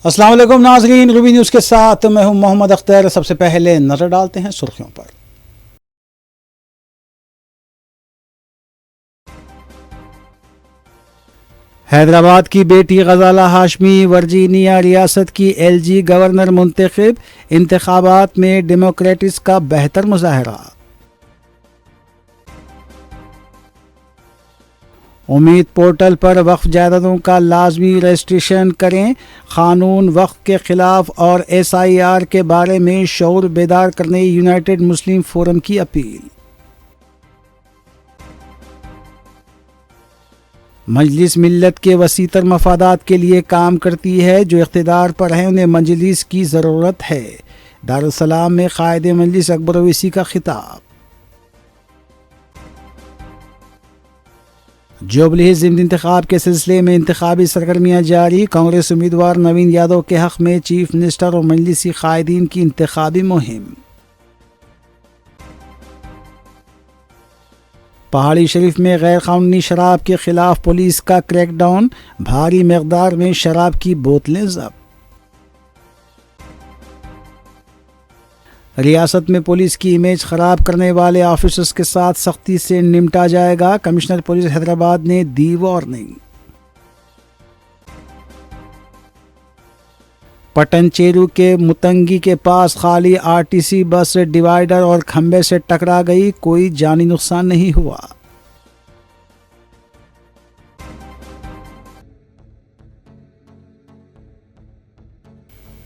السلام علیکم ناظرین، روبی نیوز کے ساتھ میں ہوں محمد اختر۔ سب سے پہلے نظر ڈالتے ہیں سرخیوں پر۔ حیدرآباد کی بیٹی غزالہ ہاشمی ورجینیا ریاست کی ایل جی گورنر منتخب، انتخابات میں ڈیموکریٹس کا بہتر مظاہرہ۔ امید پورٹل پر وقف جائیدادوں کا لازمی رجسٹریشن کریں، قانون وقف کے خلاف اور ایس آئی آر کے بارے میں شعور بیدار کرنے یونائیٹڈ مسلم فورم کی اپیل۔ مجلس ملت کے وسیع تر مفادات کے لیے کام کرتی ہے، جو اقتدار پر ہیں انہیں مجلس کی ضرورت ہے۔ دارالسلام میں قائد مجلس اکبر اویسی کا خطاب۔ جوبلی ضمن انتخاب کے سلسلے میں انتخابی سرگرمیاں جاری، کانگریس امیدوار نوین یادو کے حق میں چیف منسٹر اور مجلسی قائدین کی انتخابی مہم۔ پہاڑی شریف میں غیر قانونی شراب کے خلاف پولیس کا کریک ڈاؤن، بھاری مقدار میں شراب کی بوتلیں ضبط۔ ریاست میں پولیس کی امیج خراب کرنے والے آفیسرز کے ساتھ سختی سے نمٹا جائے گا، کمشنر پولیس حیدرآباد نے دی وارننگ۔ پٹن چیرو کے متنگی کے پاس خالی آر ٹی سی بس ڈیوائیڈر اور کھمبے سے ٹکرا گئی، کوئی جانی نقصان نہیں ہوا۔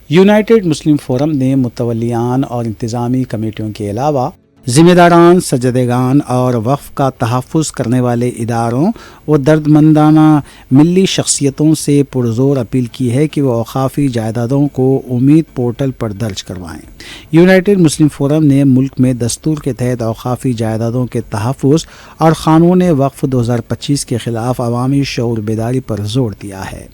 یونائیٹڈ مسلم فورم نے متولیان اور انتظامی کمیٹیوں کے علاوہ ذمہ داران، سجدگان اور وقف کا تحفظ کرنے والے اداروں و دردمندانہ ملی شخصیتوں سے پرزور اپیل کی ہے کہ وہ اوقافی جائیدادوں کو امید پورٹل پر درج کروائیں۔ یونائیٹڈ مسلم فورم نے ملک میں دستور کے تحت اوقافی جائیدادوں کے تحفظ اور قانون وقف 2025 کے خلاف عوامی شعور بیداری پر زور دیا ہے۔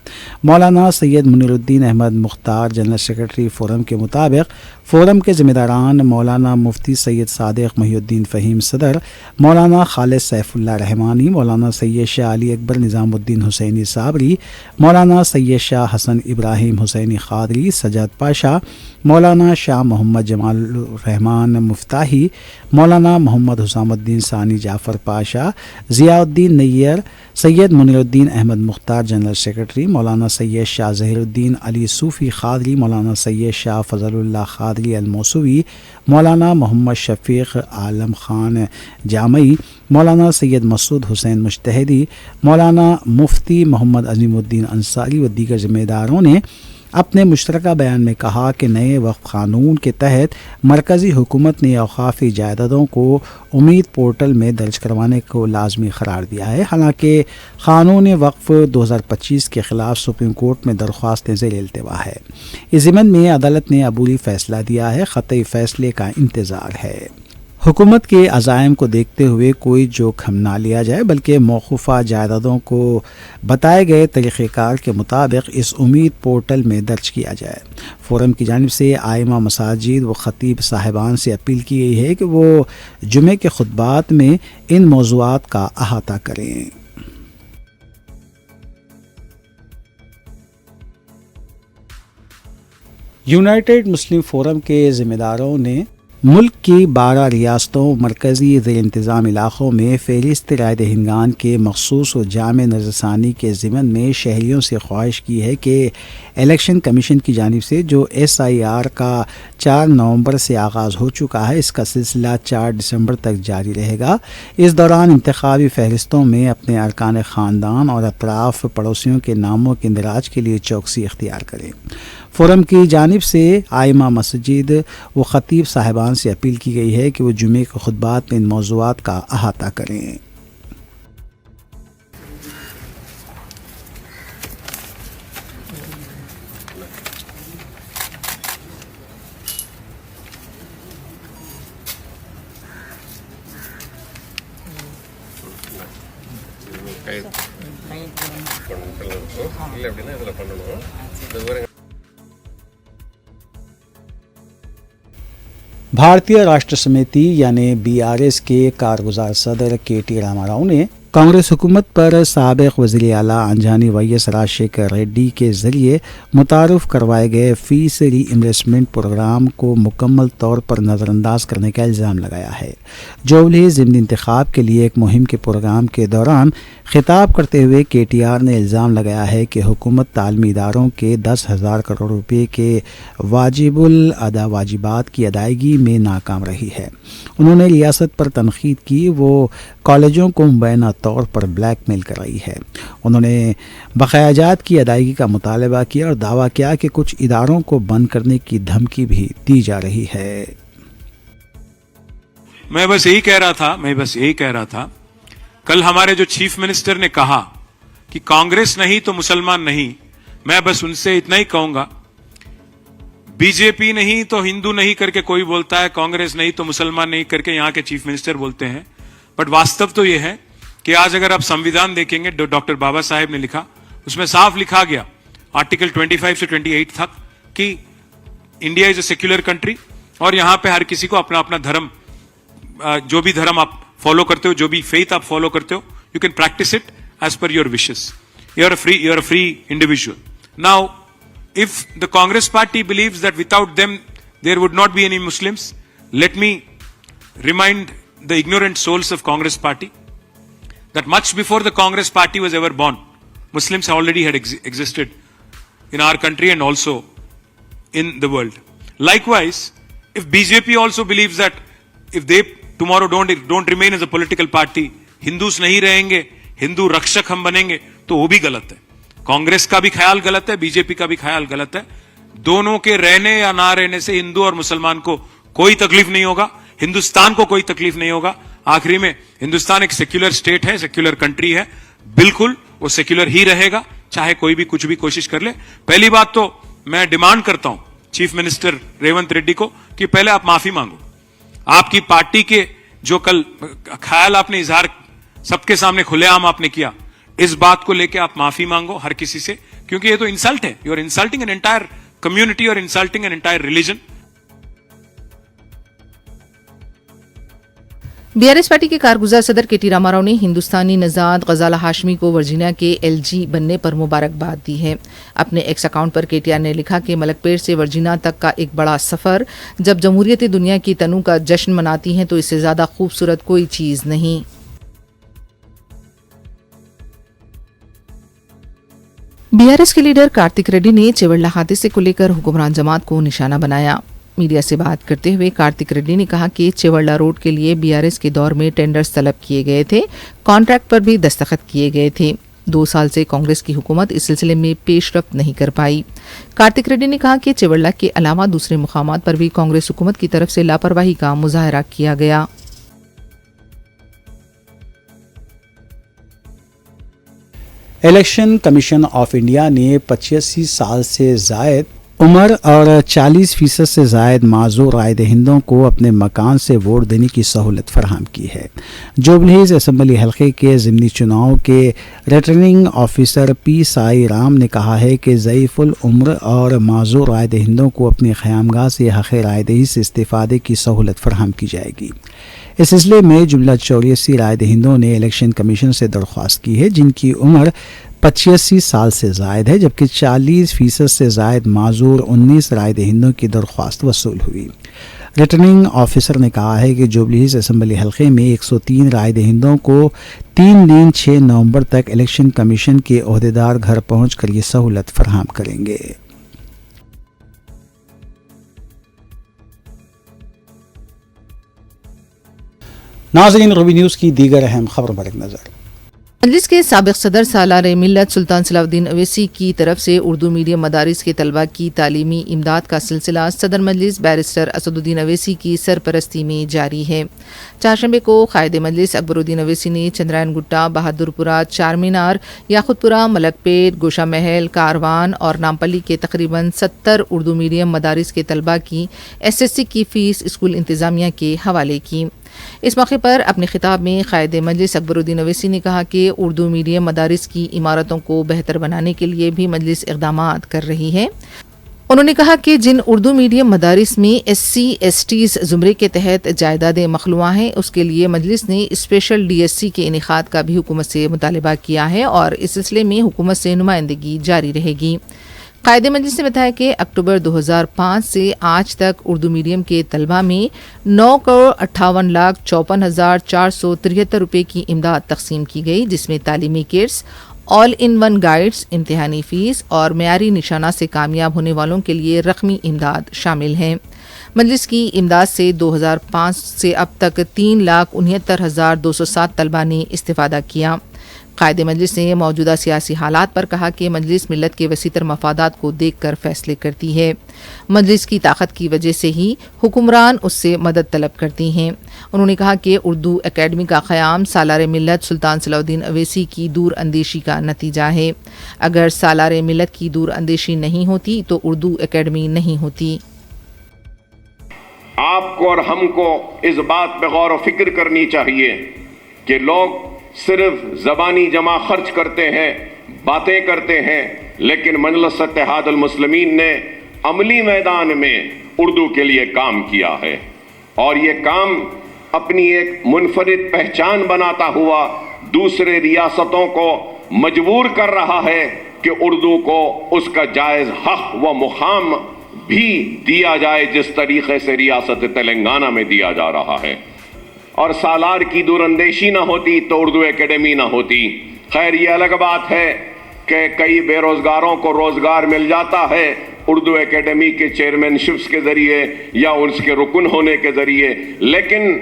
مولانا سید منیر الدین احمد مختار، جنرل سیکرٹری فورم کے مطابق فورم کے ذمہ داران مولانا مفتی سید صادق محی الدین فہیم صدر، مولانا خالد سیف اللہ رحمانی، مولانا سید شاہ علی اکبر نظام الدین حسینی صابری، مولانا سید شاہ حسن ابراہیم حسینی قادری، سجاد پاشا، مولانا شاہ محمد جمال الرحمان مفتاحی، مولانا محمد حسام الدین ثانی جعفر پاشا، ضیاء الدین نیر، سید منیر الدین احمد مختار جنرل سیکرٹری، مولانا سید شاہ ظہیر الدین علی صوفی قادری، مولانا سید شاہ فضل اللہ قادری الموسوی، مولانا محمد شفیق عالم خان جامعی، مولانا سید مسعود حسین مجتہدی، مولانا مفتی محمد عظیم الدین انصاری و دیگر ذمہ داروں نے اپنے مشترکہ بیان میں کہا کہ نئے وقف قانون کے تحت مرکزی حکومت نے اوقافی جائیدادوں کو امید پورٹل میں درج کروانے کو لازمی قرار دیا ہے، حالانکہ قانون وقف 2025 کے خلاف سپریم کورٹ میں درخواستیں زیر التوا ہے۔ اس ضمن میں عدالت نے عبوری فیصلہ دیا ہے، قطعی فیصلے کا انتظار ہے۔ حکومت کے عزائم کو دیکھتے ہوئے کوئی جوخم نہ لیا جائے، بلکہ موقوفہ جائیدادوں کو بتائے گئے طریقہ کار کے مطابق اس امید پورٹل میں درج کیا جائے۔ فورم کی جانب سے ائمہ مساجد و خطیب صاحبان سے اپیل کی گئی ہے کہ وہ جمعے کے خطبات میں ان موضوعات کا احاطہ کریں۔ یونائیٹڈ مسلم فورم کے ذمہ داروں نے ملک کی 12 ریاستوں مرکزی زیر انتظام علاقوں میں فہرست رائے دہندگان کے مخصوص و جامع نظرثانی کے ضمن میں شہریوں سے خواہش کی ہے کہ الیکشن کمیشن کی جانب سے جو ایس آئی آر کا 4 نومبر سے آغاز ہو چکا ہے، اس کا سلسلہ 4 دسمبر تک جاری رہے گا۔ اس دوران انتخابی فہرستوں میں اپنے ارکان خاندان اور اطراف پڑوسیوں کے ناموں کے اندراج کے لیے چوکسی اختیار کریں۔ فورم کی جانب سے ائمہ مسجد و خطیب صاحبان سے اپیل کی گئی ہے کہ وہ جمعے کے خطبات میں ان موضوعات کا احاطہ کریں۔ بھارتیہ راشٹر سمیتی یعنی بی آر ایس کے کارگزار صدر کے ٹی راما راؤ نے کانگریس حکومت پر سابق وزیر اعلیٰ انجانی وائیس راجشیکھر ریڈی کے ذریعے متعارف کروائے گئے فیس ری انویسٹمنٹ پروگرام کو مکمل طور پر نظر انداز کرنے کا الزام لگایا ہے۔ جوبلی ضمنی انتخاب کے لیے ایک مہم کے پروگرام کے دوران خطاب کرتے ہوئے کے ٹی آر نے الزام لگایا ہے کہ حکومت تعلیمی اداروں کے 10,000 کروڑ روپے کے واجب الادا واجبات کی ادائیگی میں ناکام رہی ہے۔ انہوں نے ریاست پر تنقید کی وہ کالجوں کو مبینہ طور پر بلیک میل کر رہی ہے۔ انہوں نے بقایا جات کی ادائیگی کا مطالبہ کیا اور دعویٰ کیا کہ کچھ اداروں کو بند کرنے کی دھمکی بھی دی جا رہی ہے۔ میں بس یہی کہہ رہا تھا کل ہمارے جو چیف منسٹر نے کہا کہ کانگریس نہیں تو مسلمان نہیں، میں بس ان سے اتنا ہی کہوں گا، بی جے پی نہیں تو ہندو نہیں کر کے کوئی بولتا ہے، کانگریس نہیں تو مسلمان نہیں کر کے یہاں کے چیف منسٹر بولتے ہیں، بٹ واستو تو یہ ہے کہ آج اگر آپ سمویدھان دیکھیں گے ڈاکٹر بابا صاحب نے لکھا، اس میں صاف لکھا گیا آرٹیکل 25 سے 28 تک کہ India is a secular country اور یہاں پہ ہر کسی کو اپنا اپنا دھرم، جو بھی دھرم آپ فالو کرتے ہو، جو بھی فیتھ آپ فالو کرتے ہو، you can practise it as per your wishes, you are a free individual. Now if the Congress party believes that without them there would not be any Muslims, let me remind the ignorant souls of Congress party that much before the Congress party was ever born, Muslims already had existed in our country and also in the world. Likewise, if BJP also believes that if they tomorrow don't remain as a political party, Hindus nahi rahenge, Hindu rakshak hum banenge, to wo bhi galat hai. Congress کا بھی خیال غلط ہے، B J پی کا بھی خیال غلط ہے۔ دونوں کے رہنے یا نہ رہنے سے ہندو اور مسلمان کو کوئی تکلیف نہیں ہوگا، ہندوستان کو کوئی تکلیف نہیں ہوگا۔ آخری میں ہندوستان ایک سیکولر سٹیٹ ہے، سیکولر کنٹری ہے، بالکل وہ سیکولر ہی رہے گا چاہے کوئی بھی کچھ بھی کوشش کر لے۔ پہلی بات تو میں ڈیمانڈ کرتا ہوں چیف منسٹر ریونت ریڈی کو کہ پہلے آپ معافی مانگو۔ آپ کی پارٹی کے جو کل خیال آپ نے اظہار سب کے سامنے کھلے عام آپ نے کیا، اس بات کو لے کے آپ معافی مانگو ہر کسی سے، کیونکہ یہ تو انسلٹ ہے، you are insulting an entire community اور insulting an entire religion. B R S party کے کارگزار صدر کے ٹی راما راؤ نے ہندوستانی نژاد غزالہ ہاشمی کو ورجینیا کے ایل جی بننے پر مبارکباد دی ہے۔ اپنے ایکس اکاؤنٹ پر کے ٹی آر نے لکھا کہ ملک پیٹ سے ورجینیا تک کا ایک بڑا سفر، جب جمہوریت دنیا کی تنوع کا جشن مناتی ہیں تو اس سے زیادہ خوبصورت کوئی چیز نہیں۔ بی آر ایس کے لیڈر کارتک ریڈی نے چیوڑلہ حادثے کو لے کر حکمران جماعت کو نشانہ بنایا۔ میڈیا سے بات کرتے ہوئے کارتک ریڈی نے کہا کہ چیوڑلہ روڈ کے لیے بی آر ایس کے دور میں ٹینڈرز طلب کیے گئے تھے، کانٹریکٹ پر بھی دستخط کیے گئے تھے۔ 2 سال سے کانگریس کی حکومت اس سلسلے میں پیش رفت نہیں کر پائی۔ کارتک ریڈی نے کہا کہ چیوڑلہ کے علاوہ دوسرے مقامات پر بھی کانگریس حکومت کی طرف سے لاپرواہی کا مظاہرہ کیا گیا۔ الیکشن کمیشن آف انڈیا نے 85 سال سے زائد عمر اور 40% سے زائد معذور رائے دہندوں کو اپنے مکان سے ووٹ دینے کی سہولت فراہم کی ہے۔ جوبلیز اسمبلی حلقے کے ضمنی چناؤ کے ریٹرننگ آفیسر پی سائی رام نے کہا ہے کہ ضعیف العمر اور معذور رائے دہندوں کو اپنی خیامگاہ سے حق رائے دہی سے استفادے کی سہولت فراہم کی جائے گی۔ اس سلسلے میں جملہ 84 رائے دہندوں نے الیکشن کمیشن سے درخواست کی ہے، جن کی عمر 85 سال سے زائد ہے، جبکہ 40% سے زائد معذور 19 رائے دہندوں کی درخواست وصول ہوئی۔ ریٹرننگ آفیسر نے کہا ہے کہ جوبلیز اسمبلی حلقے میں 103 رائے دہندوں کو 3 دن 6 نومبر تک الیکشن کمیشن کے عہدیدار گھر پہنچ کر یہ سہولت فراہم کریں گے۔ ناظرین، روبی نیوز کی دیگر اہم خبروں پر ایک نظر۔ مجلس کے سابق صدر سالار ملت سلطان صلاح الدین اویسی کی طرف سے اردو میڈیم مدارس کے طلباء کی تعلیمی امداد کا سلسلہ صدر مجلس بیرسٹر اسد الدین اویسی کی سرپرستی میں جاری ہے۔ چہارشنبے کو قائد مجلس اکبر الدین اویسی نے چندرائن گٹا، بہادر پورہ، چار مینار، یاقوت پورہ، ملک پیٹ، گوشہ محل، کاروان اور نامپلی کے تقریباً 70 اردو میڈیم مدارس کے طلباء کی SSC کی فیس اسکول انتظامیہ کے حوالے کی۔ اس موقع پر اپنے خطاب میں قائد مجلس اکبر الدین اویسی نے کہا کہ اردو میڈیم مدارس کی عمارتوں کو بہتر بنانے کے لیے بھی مجلس اقدامات کر رہی ہے۔ انہوں نے کہا کہ جن اردو میڈیم مدارس میں SC/STs زمرے کے تحت جائیدادیں مخلوعہ ہیں اس کے لیے مجلس نے اسپیشل DSC کے انعقاد کا بھی حکومت سے مطالبہ کیا ہے اور اس سلسلے میں حکومت سے نمائندگی جاری رہے گی۔ قائد مجلس نے بتایا کہ اکتوبر 2005 سے آج تک اردو میڈیم کے طلبہ میں 9,58,54,473 روپے کی امداد تقسیم کی گئی، جس میں تعلیمی kits, all in one guides, امتحانی فیس اور معیاری نشانہ سے کامیاب ہونے والوں کے لیے رقمی امداد شامل ہیں۔ مجلس کی امداد سے 2005 سے اب تک 3,69,207 طلبہ نے استفادہ کیا۔ قائد مجلس نے موجودہ سیاسی حالات پر کہا کہ مجلس ملت کے وسیع تر مفادات کو دیکھ کر فیصلے کرتی ہے۔ مجلس کی طاقت کی وجہ سے ہی حکمران اس سے مدد طلب کرتی ہیں۔ انہوں نے کہا کہ اردو اکیڈمی کا قیام سالار ملت سلطان صلاح الدین اویسی کی دور اندیشی کا نتیجہ ہے۔ اگر سالار ملت کی دور اندیشی نہیں ہوتی تو اردو اکیڈمی نہیں ہوتی۔ آپ کو اور ہم کو اس بات پہ غور و فکر کرنی چاہیے کہ لوگ صرف زبانی جمع خرچ کرتے ہیں، باتیں کرتے ہیں، لیکن مجلس اتحاد المسلمین نے عملی میدان میں اردو کے لیے کام کیا ہے، اور یہ کام اپنی ایک منفرد پہچان بناتا ہوا دوسرے ریاستوں کو مجبور کر رہا ہے کہ اردو کو اس کا جائز حق و مقام بھی دیا جائے جس طریقے سے ریاست تلنگانہ میں دیا جا رہا ہے۔ اور سالار کی دور اندیشی نہ ہوتی تو اردو اکیڈمی نہ ہوتی۔ خیر، یہ الگ بات ہے کہ کئی بے روزگاروں کو روزگار مل جاتا ہے اردو اکیڈمی کے چیئرمین شپس کے ذریعے یا اس کے رکن ہونے کے ذریعے، لیکن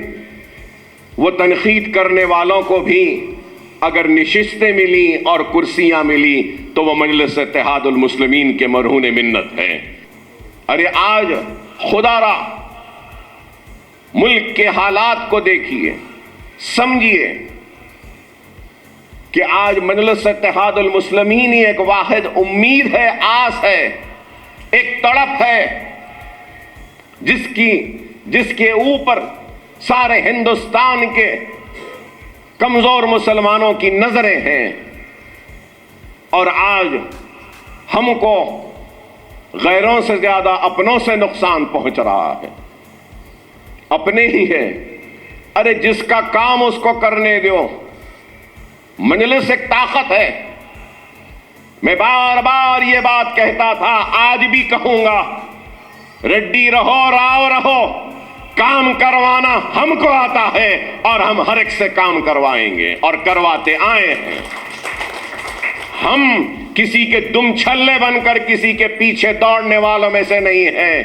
وہ تنقید کرنے والوں کو بھی اگر نشستیں ملی اور کرسیاں ملی تو وہ مجلس اتحاد المسلمین کے مرہون منت ہے۔ ارے آج خدا را ملک کے حالات کو دیکھیے، سمجھیے کہ آج مجلس اتحاد المسلمین ہی ایک واحد امید ہے، آس ہے، ایک تڑپ ہے جس کے اوپر سارے ہندوستان کے کمزور مسلمانوں کی نظریں ہیں۔ اور آج ہم کو غیروں سے زیادہ اپنوں سے نقصان پہنچ رہا ہے، اپنے ہی ہے۔ ارے جس کا کام اس کو کرنے دو، مجلس ایک طاقت ہے۔ میں بار بار یہ بات کہتا تھا، آج بھی کہوں گا، ریڈی رہو، راؤ رہو، کام کروانا ہم کو آتا ہے اور ہم ہر ایک سے کام کروائیں گے اور کرواتے آئے ہیں۔ ہم کسی کے دم چھلے بن کر کسی کے پیچھے دوڑنے والوں میں سے نہیں ہیں۔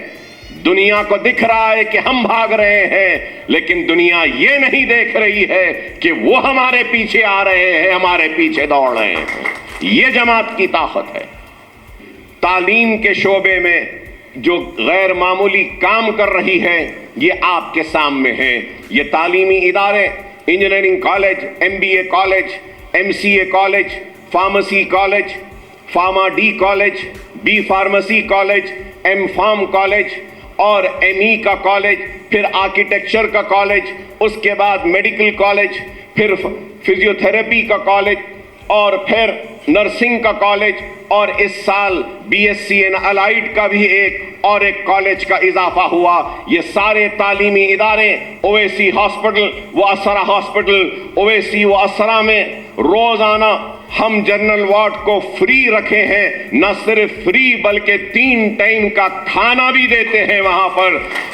دنیا کو دکھ رہا ہے کہ ہم بھاگ رہے ہیں، لیکن دنیا یہ نہیں دیکھ رہی ہے کہ وہ ہمارے پیچھے آ رہے ہیں، ہمارے پیچھے دوڑ رہے ہیں۔ یہ جماعت کی طاقت ہے۔ تعلیم کے شعبے میں جو غیر معمولی کام کر رہی ہے یہ آپ کے سامنے ہے۔ یہ تعلیمی ادارے، engineering college, MBA college, MCA college, pharmacy college, pharma D college, B pharmacy college, M pharm college اور ME کا کالج، پھر آرکیٹیکچر کا کالج، اس کے بعد میڈیکل کالج، پھر فزیوتھیراپی کا کالج اور پھر نرسنگ کا کالج، اور اس سال BSc ان الائیڈ کا بھی ایک کالج کا اضافہ ہوا۔ یہ سارے تعلیمی ادارے، اویسی ہاسپٹل و اسرا ہاسپٹل، اویسی و اسرا میں روزانہ ہم جنرل وارڈ کو فری رکھے ہیں، نہ صرف فری بلکہ 3 ٹائم کا کھانا بھی دیتے ہیں وہاں پر،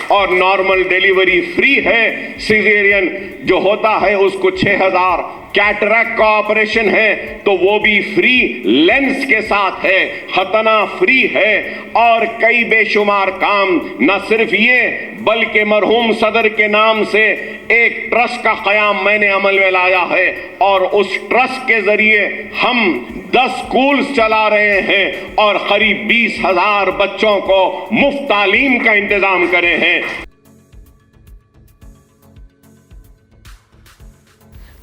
اور نارمل ڈیلیوری فری ہے۔ سیزیرین جو ہوتا ہے اس کو 6,000، کیٹریکٹ کا آپریشن ہے تو وہ بھی فری لینس کے ساتھ ہے، ختنہ فری ہے، اور کئی بے شمار کام۔ نہ صرف یہ بلکہ مرحوم صدر کے نام سے ایک ٹرسٹ کا قیام میں نے عمل میں لایا ہے، اور اس ٹرسٹ کے ذریعے ہم 10 سکولز چلا رہے ہیں اور قریب 20,000 بچوں کو مفت تعلیم کا انتظام کرے ہیں۔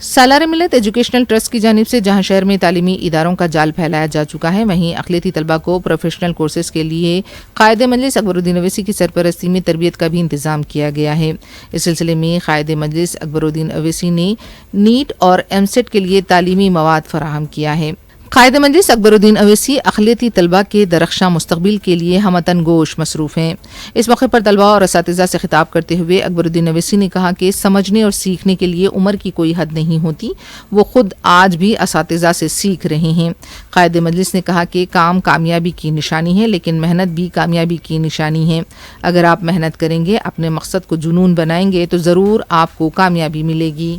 سالار ملت ایجوکیشنل ٹرسٹ کی جانب سے جہاں شہر میں تعلیمی اداروں کا جال پھیلایا جا چکا ہے، وہیں اقلیتی طلبہ کو پروفیشنل کورسز کے لیے قائد مجلس اکبر الدین اویسی کی سرپرستی میں تربیت کا بھی انتظام کیا گیا ہے۔ اس سلسلے میں قائد مجلس اکبر الدین اویسی نے نیٹ اور MSET کے لیے تعلیمی مواد فراہم کیا ہے۔ قائد مجلس اکبرالدین اویسی اقلیتی طلبہ کے درخشاں مستقبل کے لیے ہمتن گوش مصروف ہیں۔ اس موقع پر طلبہ اور اساتذہ سے خطاب کرتے ہوئے اکبرالدین اویسی نے کہا کہ سمجھنے اور سیکھنے کے لیے عمر کی کوئی حد نہیں ہوتی، وہ خود آج بھی اساتذہ سے سیکھ رہے ہیں۔ قائد مجلس نے کہا کہ کام کامیابی کی نشانی ہے، لیکن محنت بھی کامیابی کی نشانی ہے۔ اگر آپ محنت کریں گے، اپنے مقصد کو جنون بنائیں گے تو ضرور آپ کو کامیابی ملے گی۔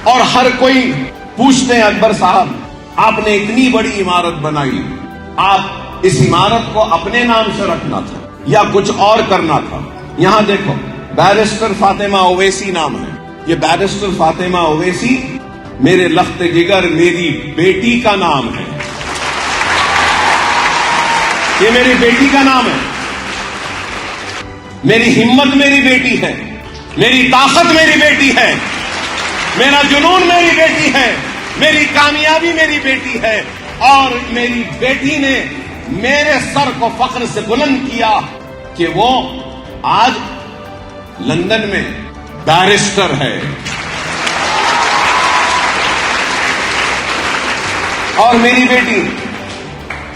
اور ہر کوئی پوچھتے ہیں اکبر صاحب آپ نے اتنی بڑی عمارت بنائی، آپ اس عمارت کو اپنے نام سے رکھنا تھا یا کچھ اور کرنا تھا؟ یہاں دیکھو بیرسٹر فاطمہ اویسی نام ہے، یہ بیرسٹر فاطمہ اویسی میرے لخت جگر میری بیٹی کا نام ہے، یہ میری بیٹی کا نام ہے، میری ہمت میری بیٹی ہے، میری طاقت میری بیٹی ہے، میرا جنون میری بیٹی ہے، میری کامیابی میری بیٹی ہے، اور میری بیٹی نے میرے سر کو فخر سے بلند کیا کہ وہ آج لندن میں بیرسٹر ہے۔ اور میری بیٹی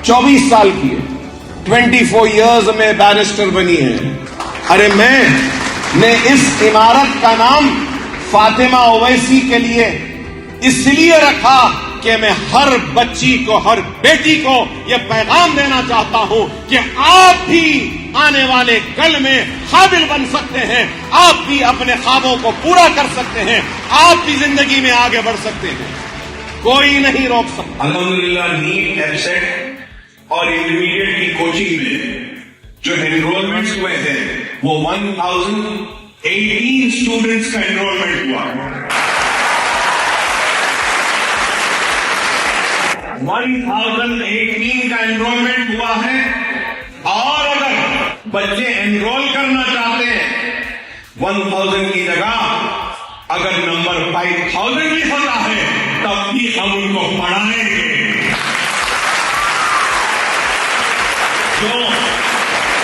24 سال کی ہے، 24 ایئرز میں بیرسٹر بنی ہے۔ ارے میں نے اس عمارت کا نام فاطمہ اویسی کے لیے اس لیے رکھا کہ میں ہر بچی کو، ہر بیٹی کو یہ پیغام دینا چاہتا ہوں کہ آپ بھی آنے والے کل میں قابل بن سکتے ہیں، آپ بھی اپنے خوابوں کو پورا کر سکتے ہیں، آپ بھی زندگی میں آگے بڑھ سکتے ہیں، کوئی نہیں روک سکتا۔ الحمدللہ نیٹ ایبسیٹ اور انٹرمیڈیٹ کی کوچنگ میں جو انرولمنٹس ہوئے ہیں وہ 1018 اسٹوڈنٹس کا انرولمنٹ ہوا ہے، 1018 کا انرولمنٹ ہوا ہے، اور اگر بچے انرول کرنا چاہتے ہیں 1000 کی جگہ اگر نمبر 5000 بھی ہوتا ہے تب بھی ہم ان کو پڑھائیں گے۔ جو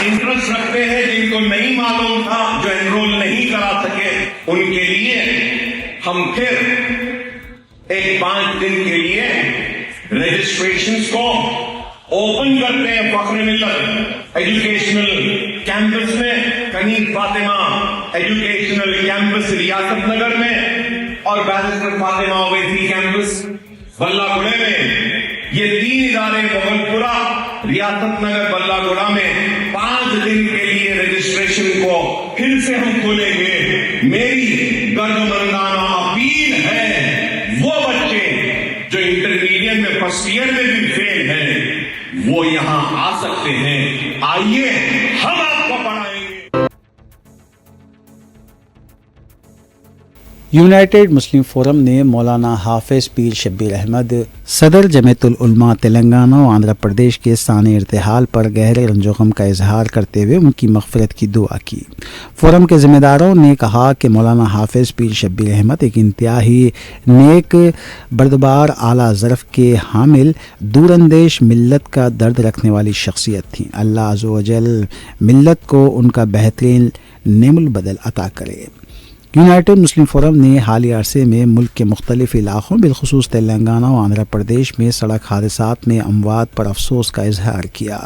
انٹرسٹ رکھتے ہیں، جن کو نہیں معلوم تھا، جو انرول نہیں کرا سکے، ان کے لیے ہم پھر ایک 5 دن کے لیے رجسٹریشنز کو اوپن کرتے ہیں۔ فخر ملت ایجوکیشنل کیمپس میں، کنیز فاطمہ ایجوکیشنل کیمپس ریاست نگر میں، اور بیرسٹر فاطمہ اویسی کیمپس بلہ گڑھے میں، یہ 3 ادارے بغلپورہ، ریاست نگر، بلہ گڑھا میں 5 دن کے لیے رجسٹریشن کو پھر سے ہم کھولیں گے۔ میری گردمندانہ اپیل ہے، وہ بچے جو انٹرمیڈیٹ میں فرسٹ ایئر میں بھی فیل ہیں وہ یہاں آ سکتے ہیں، آئیے ہم آپ کو پڑھائیں گے۔ یونائٹڈ مسلم فورم نے مولانا حافظ پیر شبیر احمد صدر جمعیت العلماء تلنگانہ و آندھرا پردیش کے سانح ارتحال پر گہرے رنج و غم کا اظہار کرتے ہوئے ان کی مغفرت کی دعا کی۔ فورم کے ذمہ داروں نے کہا کہ مولانا حافظ پیر شبیر احمد ایک انتہائی نیک، بردبار، اعلیٰ ظرف کے حامل، دور اندیش، ملت کا درد رکھنے والی شخصیت تھیں۔ اللہ عز و جل ملت کو ان کا بہترین نعم البدل عطا کرے۔ یونائٹڈ مسلم فورم نے حالیہ عرصے میں ملک کے مختلف علاقوں بالخصوص تلنگانہ و آندھرا پردیش میں سڑک حادثات میں اموات پر افسوس کا اظہار کیا۔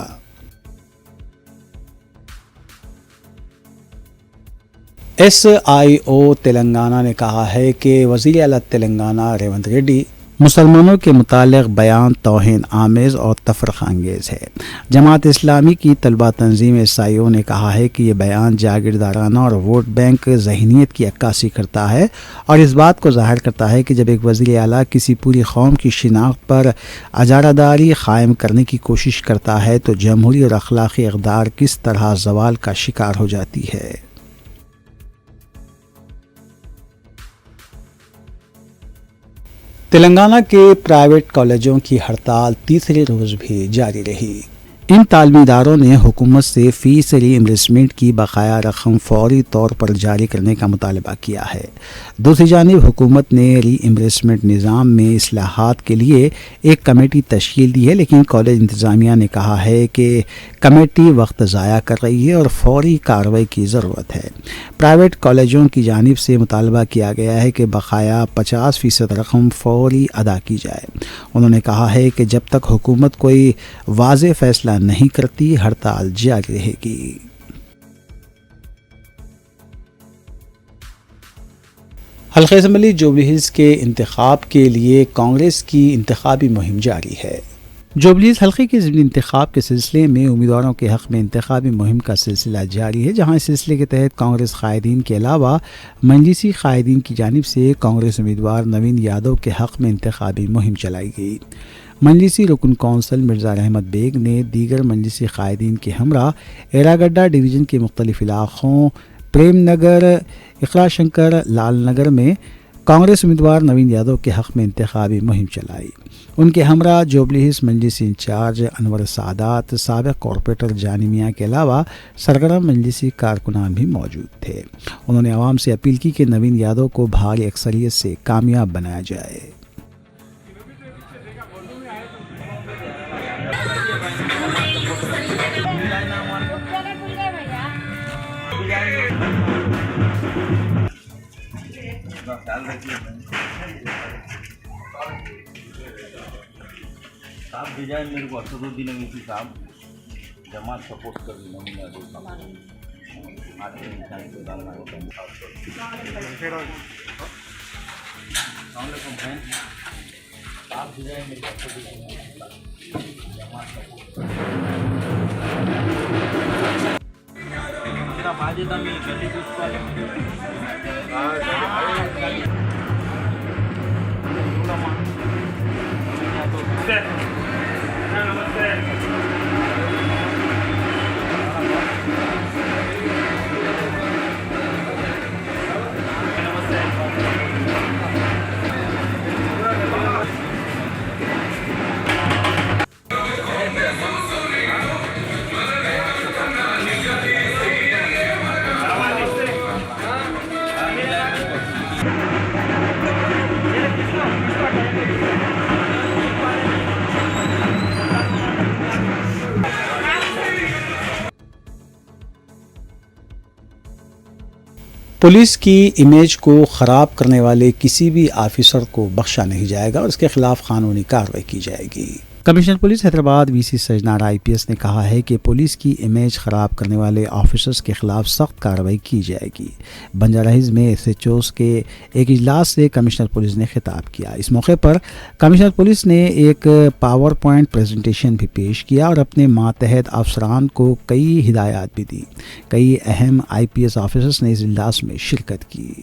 SIO تلنگانہ نے کہا ہے کہ وزیر اعلیٰ تلنگانہ ریونت ریڈی مسلمانوں کے متعلق بیان توہین آمیز اور تفرقہ انگیز ہے۔ جماعت اسلامی کی طلبہ تنظیم SIO نے کہا ہے کہ یہ بیان جاگیردارانہ اور ووٹ بینک ذہنیت کی عکاسی کرتا ہے اور اس بات کو ظاہر کرتا ہے کہ جب ایک وزیر اعلیٰ کسی پوری قوم کی شناخت پر اجارہ داری قائم کرنے کی کوشش کرتا ہے تو جمہوری اور اخلاقی اقدار کس طرح زوال کا شکار ہو جاتی ہے۔ تلنگانہ کے پرائیویٹ کالجوں کی ہڑتال تیسرے روز بھی جاری رہی۔ ان تعلیمی اداروں نے حکومت سے فیس ری ایمبرسمنٹ کی بقایا رقم فوری طور پر جاری کرنے کا مطالبہ کیا ہے۔ دوسری جانب حکومت نے ری ایمبرسمنٹ نظام میں اصلاحات کے لیے ایک کمیٹی تشکیل دی ہے، لیکن کالج انتظامیہ نے کہا ہے کہ کمیٹی وقت ضائع کر رہی ہے اور فوری کارروائی کی ضرورت ہے۔ پرائیویٹ کالجوں کی جانب سے مطالبہ کیا گیا ہے کہ بقایا 50% رقم فوری ادا کی جائے۔ انہوں نے کہا ہے کہ جب تک حکومت کوئی واضح فیصلہ نہیں کرتی ہڑتال جاری رہے گی۔ حلقہ اسمبلی جوبلی ہلز کے انتخاب کے لیے کانگریس کی انتخابی مہم جاری ہے۔ جوبلی ہلز حلقے کے ضمنی انتخاب کے سلسلے میں امیدواروں کے حق میں انتخابی مہم کا سلسلہ جاری ہے، جہاں اس سلسلے کے تحت کانگریس قائدین کے علاوہ مجلسی قائدین کی جانب سے کانگریس امیدوار نوین یادو کے حق میں انتخابی مہم چلائی گئی۔ مجلسی رکن کونسل مرزا احمد بیگ نے دیگر مجلسی قائدین کے ہمراہ ایراگڈہ ڈویژن کے مختلف علاقوں پریم نگر، اقرا شنکر، لال نگر میں کانگریس امیدوار نوین یادو کے حق میں انتخابی مہم چلائی۔ ان کے ہمراہ جوبلی ہلز مجلسی انچارج انور سعادات، سابق کارپوریٹر جانی میاں کے علاوہ سرگرم مجلسی کارکنان بھی موجود تھے۔ انہوں نے عوام سے اپیل کی کہ نوین یادو کو بھاری اکثریت سے کامیاب بنایا جائے۔ صاحب ڈیزائن میرے کو اسدالدین اویسی صاحب جماعت سپورٹ کر دی نوین یادو صاحب آتے انسان کو ڈالنا ہوتا ہے۔ السلام علیکم بہن، صاحب ڈیزائن میرے کو اسدالدین اویسی صاحب جماعت سپورٹ کر دی۔ میرا باجدہ میں گلی دوست والے پولیس کی امیج کو خراب کرنے والے کسی بھی آفیسر کو بخشا نہیں جائے گا اور اس کے خلاف قانونی کارروائی کی جائے گی۔ کمشنر پولیس حیدرآباد وی سی سجنار IPS نے کہا ہے کہ پولیس کی امیج خراب کرنے والے آفیسرز کے خلاف سخت کارروائی کی جائے گی۔ بنجارہ ہلز میں SHOs کے ایک اجلاس سے کمشنر پولیس نے خطاب کیا۔ اس موقع پر کمشنر پولیس نے ایک پاور پوائنٹ پریزنٹیشن بھی پیش کیا اور اپنے ماتحت افسران کو کئی ہدایات بھی دی۔ کئی اہم IPS آفیسرز نے اس اجلاس میں شرکت کی۔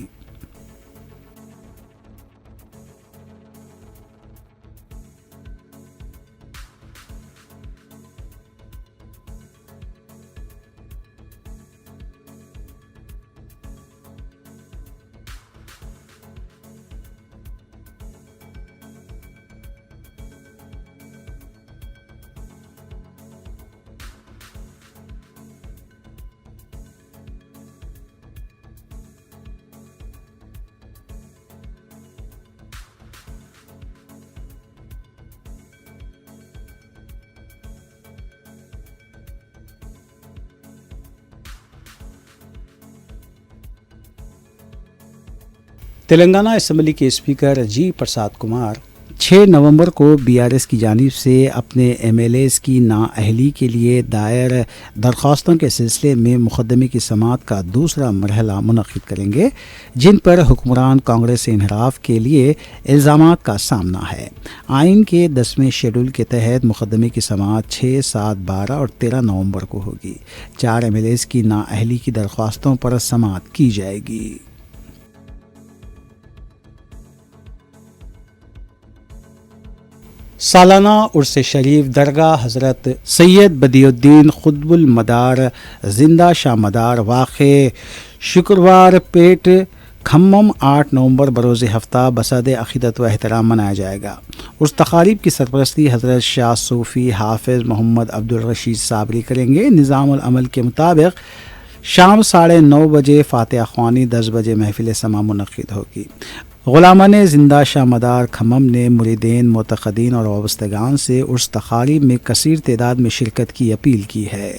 تلنگانہ اسمبلی کے اسپیکر جی پرساد کمار 6 نومبر کو BRS کی جانب سے اپنے MLAs کی نااہلی کے لیے دائر درخواستوں کے سلسلے میں مقدمے کی سماعت کا دوسرا مرحلہ منعقد کریں گے، جن پر حکمران کانگریس سے انحراف کے لیے الزامات کا سامنا ہے۔ آئین کے 10ویں شیڈول کے تحت مقدمے کی سماعت 6، 7، 12 اور 13 نومبر کو ہوگی۔ 4 MLAs کی نااہلی کی درخواستوں پر سماعت کی جائے گی۔ سالانہ عرس شریف درگاہ حضرت سید بدیع الدین قطب المدار زندہ شاہ مدار واقع شکروار پیٹ کھمم 8 نومبر بروز ہفتہ بصد عقیدت و احترام منایا جائے گا۔ اس تقاریب کی سرپرستی حضرت شاہ صوفی حافظ محمد عبدالرشید صابری کریں گے۔ نظام العمل کے مطابق شام 9:30 بجے فاتحہ خوانی، 10 بجے محفل سما منعقد ہوگی۔ غلامان زندہ شاہ مدار کھمم نے مریدین، معتقدین اور وابستگان سے اس تقاریب میں کثیر تعداد میں شرکت کی اپیل کی ہے۔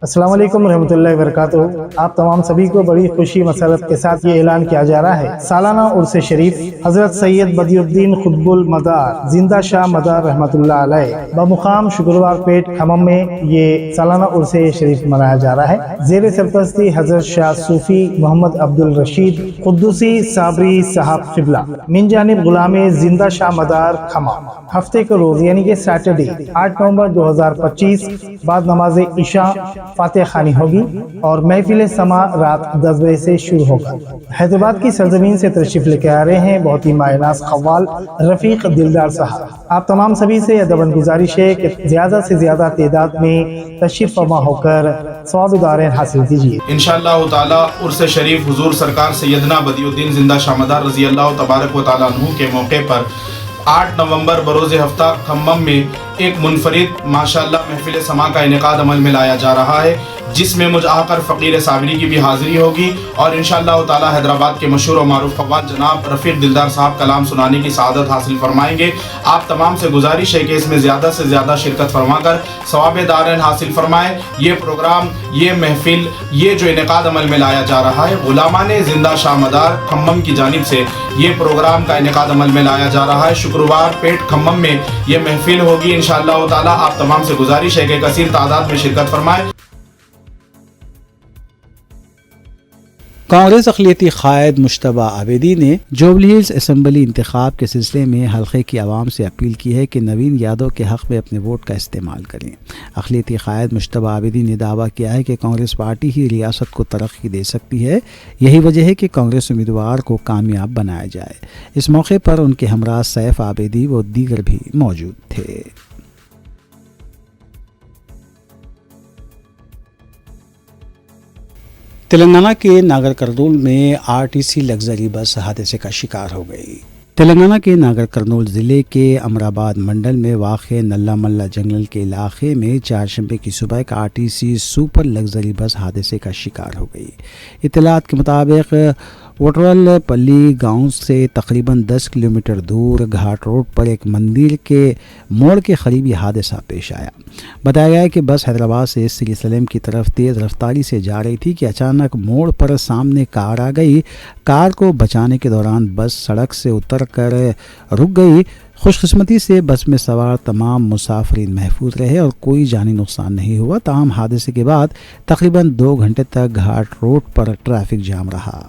السلام علیکم ورحمۃ اللہ وبرکاتہ۔ آپ تمام سبھی کو بڑی خوشی مسرت کے ساتھ یہ اعلان کیا جا رہا ہے، سالانہ عرس شریف حضرت سید بدی الدین قطب المدار زندہ شاہ مدار رحمۃ اللہ علیہ بمقام شکروار پیٹ کھمم میں یہ سالانہ عرس شریف منایا جا رہا ہے۔ زیر سرپرستی حضرت شاہ صوفی محمد عبدالرشید قدوسی صابری صاحب قبلہ من جانب غلام زندہ شاہ مدار کھمم۔ ہفتے کے روز یعنی کہ سیٹرڈے 8 نومبر 2025 بعد نماز عشاء فاتح خوانی ہوگی اور محفل سما رات 10 بجے سے شروع ہوگا۔ حیدرآباد کی سرزمین سے تشریف لے کے آ رہے ہیں بہت ہی مایناز قوال رفیق دلدار صاحب۔ آپ تمام سبھی سے ادباً گزارش ہے کہ زیادہ سے زیادہ تعداد میں تشریف فرما ہو کر ثواب دارین حاصل کیجیے۔ انشاءاللہ تعالی عرس شریف حضور سرکار سیدنا بدی الدین زندہ شاہ مدار رضی اللہ تبارک و تعالیٰ عنہ کے موقع پر 8 نومبر بروز ہفتہ کھمم میں ایک منفرد ماشاءاللہ محفل سما کا انعقاد عمل میں لایا جا رہا ہے، جس میں مجھ آقر فقیر صابری کی بھی حاضری ہوگی اور انشاءاللہ تعالی حیدرآباد کے مشہور و معروف قوال جناب رفیق دلدار صاحب کلام سنانے کی سعادت حاصل فرمائیں گے۔ آپ تمام سے گزارش ہے کہ اس میں زیادہ سے زیادہ شرکت فرما کر ثواب دارین حاصل فرمائیں۔ یہ پروگرام، یہ محفل، یہ جو انعقاد عمل میں لایا جا رہا ہے غلامان زندہ شاہ مدار کھمم کی جانب سے یہ پروگرام کا انعقاد عمل میں لایا جا رہا ہے۔ شکروار پیٹ کھمم میں یہ محفل ہوگی انشاءاللہ تعالی۔ آپ تمام سے گزارش ہے کہ کثیر تعداد میں شرکت فرمائیں۔ کانگریس اقلیتی قائد مشتبہ عابدی نے جوبلی ہلز اسمبلی انتخاب کے سلسلے میں حلقے کی عوام سے اپیل کی ہے کہ نوین یادو کے حق میں اپنے ووٹ کا استعمال کریں۔ اقلیتی قائد مشتبہ عابدی نے دعویٰ کیا ہے کہ کانگریس پارٹی ہی ریاست کو ترقی دے سکتی ہے، یہی وجہ ہے کہ کانگریس امیدوار کو کامیاب بنایا جائے۔ اس موقع پر ان کے ہمراہ سیف عابدی و دیگر بھی موجود تھے۔ تلنگانہ کے ناگر کرنول میں RTC لگژری بس حادثے کا شکار ہو گئی۔ تلنگانہ کے ناگر کرنول ضلع کے امرآباد منڈل میں واقع نلا ملا جنگل کے علاقے میں چہارشنبے کی صبح ایک RTC سپر لگژری بس حادثے کا شکار ہو گئی۔ اطلاعات کے مطابق وٹرل پلی گاؤں سے تقریباً 10 کلومیٹر دور گھاٹ روڈ پر ایک مندر کے موڑ کے قریب یہ حادثہ پیش آیا۔ بتایا گیا ہے کہ بس حیدرآباد سے سری سلیم کی طرف تیز رفتاری سے جا رہی تھی کہ اچانک موڑ پر سامنے کار آ گئی۔ کار کو بچانے کے دوران بس سڑک سے اتر کر رک گئی۔ خوش قسمتی سے بس میں سوار تمام مسافرین محفوظ رہے اور کوئی جانی نقصان نہیں ہوا، تاہم حادثے کے بعد تقریباً 2 گھنٹے تک گھاٹ روڈ پر ٹریفک جام رہا۔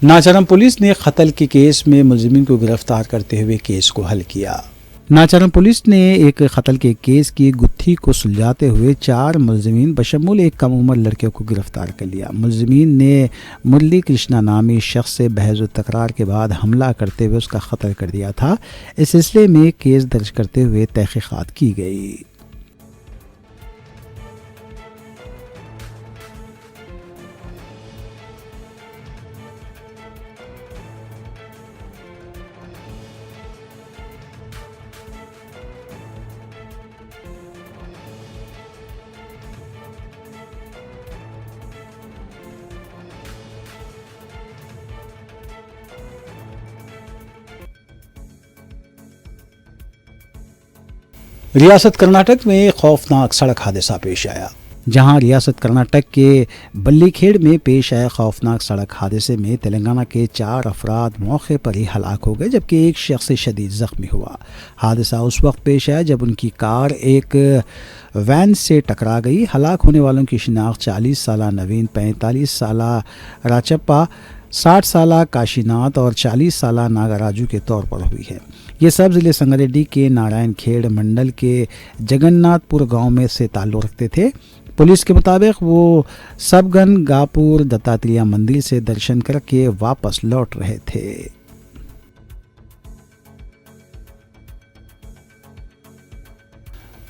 ناچارم پولیس نے قتل کے کیس میں ملزمین کو گرفتار کرتے ہوئے کیس کو حل کیا۔ ناچارم پولیس نے ایک قتل کے کیس کی گتھی کو سلجھاتے ہوئے 4 ملزمین بشمول ایک کم عمر لڑکے کو گرفتار کر لیا۔ ملزمین نے مرلی کرشنا نامی شخص سے بحث و تکرار کے بعد حملہ کرتے ہوئے اس کا قتل کر دیا تھا۔ اس سلسلے میں کیس درج کرتے ہوئے تحقیقات کی گئی۔ ریاست کرناٹک میں خوفناک سڑک حادثہ پیش آیا، جہاں ریاست کرناٹک کے بلی کھیڑ میں پیش آئے خوفناک سڑک حادثے میں تلنگانہ کے 4 افراد موقع پر ہی ہلاک ہو گئے، جبکہ ایک شخص شدید زخمی ہوا۔ حادثہ اس وقت پیش آیا جب ان کی کار ایک وین سے ٹکرا گئی۔ ہلاک ہونے والوں کی شناخت 40 سالہ نوین، 45 سالہ راچپا، 60 سالہ کاشی ناتھ اور 40 سالہ ناگراجو کے طور پر ہوئی ہے۔ یہ سب ضلع سنگریڈی کے نارائن کھیڑ منڈل کے جگن ناتھ پور گاؤں میں سے تعلق رکھتے تھے۔ پولیس کے مطابق وہ سب گن گاپور دتاتریہ مندر سے درشن کر کے واپس لوٹ رہے تھے۔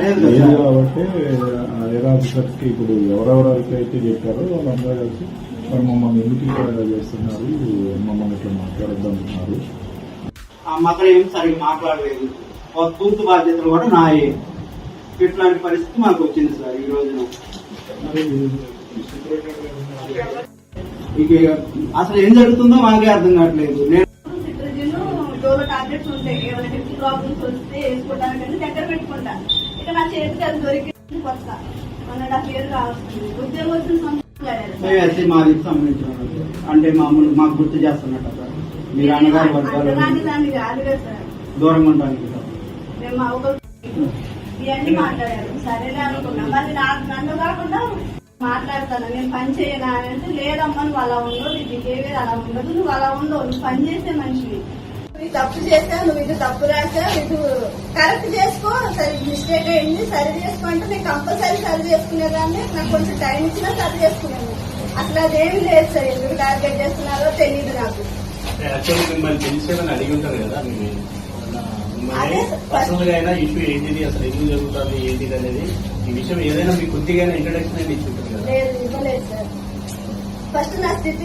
కాబట్టి ఎరా ఆఫీసర్స్కి ఇప్పుడు ఎవరెవరైతే అయితే చెప్పారో వాళ్ళందరూ కలిసి మరి మమ్మల్ని ఎందుకు ఇక్కడ చేస్తున్నారు, మమ్మల్ని ఇట్లా మాట్లాడొద్దంటున్నారు. మాత్రం ఏం సరిగ్గా మాట్లాడలేదు. పూర్తి బాధ్యతలు కూడా నాయే. ఇట్లాంటి పరిస్థితి మాకు వచ్చింది సార్ ఈ రోజున. ఇక అసలు ఏం జరుగుతుందో మాకే అర్థం కావట్లేదు. డోలో టాబ్లెట్స్ ఉంటాయి, ఏమైనా హెల్త్ ప్రాబ్లమ్స్ వస్తే వేసుకోవడానికి దగ్గర పెట్టుకుంటా. ఇక నా చేతికి అది దొరికింది కొత్త 1.5 years కావస్తుంది. ఉద్యోగస్తులు మాది సంబంధించిన అంటే మామూలు మాకు గుర్తు చేస్తున్నట్టు సార్. మీరు అన్నగారు వర్గాలు దాన్ని కాదు కదా సార్, దూరం ఉండడానికి మేము మా ఇవన్నీ మాట్లాడారు. సరేలే అనుకున్నాం. మళ్ళీ నన్ను కాకుండా మాట్లాడతాను, నేను పని చేయనా అంటే లేదమ్మా నువ్వు అలా ఉండవు, నీ బిహేవియర్ అలా ఉండదు, నువ్వు అలా ఉండవు, నువ్వు పని చేసే మనిషివి, నువ్వు తప్పు చేసావు, నువ్వు ఇది తప్పు రాసావు, ఇది కరెక్ట్ చేసుకో, సరే మిస్టేక్ అయింది సరి చేసుకో అంటే నేను కంపల్సరీ సరి చేసుకునేదాన్ని, నాకు కొంచెం టైం ఇచ్చినా సరి చేసుకునేది. అసలు అదేమి లేదు సార్, ఎందుకు టార్గెట్ చేస్తున్నారో తెలియదు నాకు. మిమ్మల్ని తెలిసేమని అడిగి ఉంటారు కదా, పర్సనల్ గా అయినా ఇష్యూ ఏంటిది, అసలు ఎందుకు జరుగుతుంది ఏంటిది అనేది ఈ విషయం ఏదైనా మీకు కొద్దిగా ఇంట్రడక్షన్ అనేది ఇచ్చుంటుంది కదా? లేదు, ఇవ్వలేదు సార్. ఫస్ట్ నా స్థితి.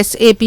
SAP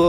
2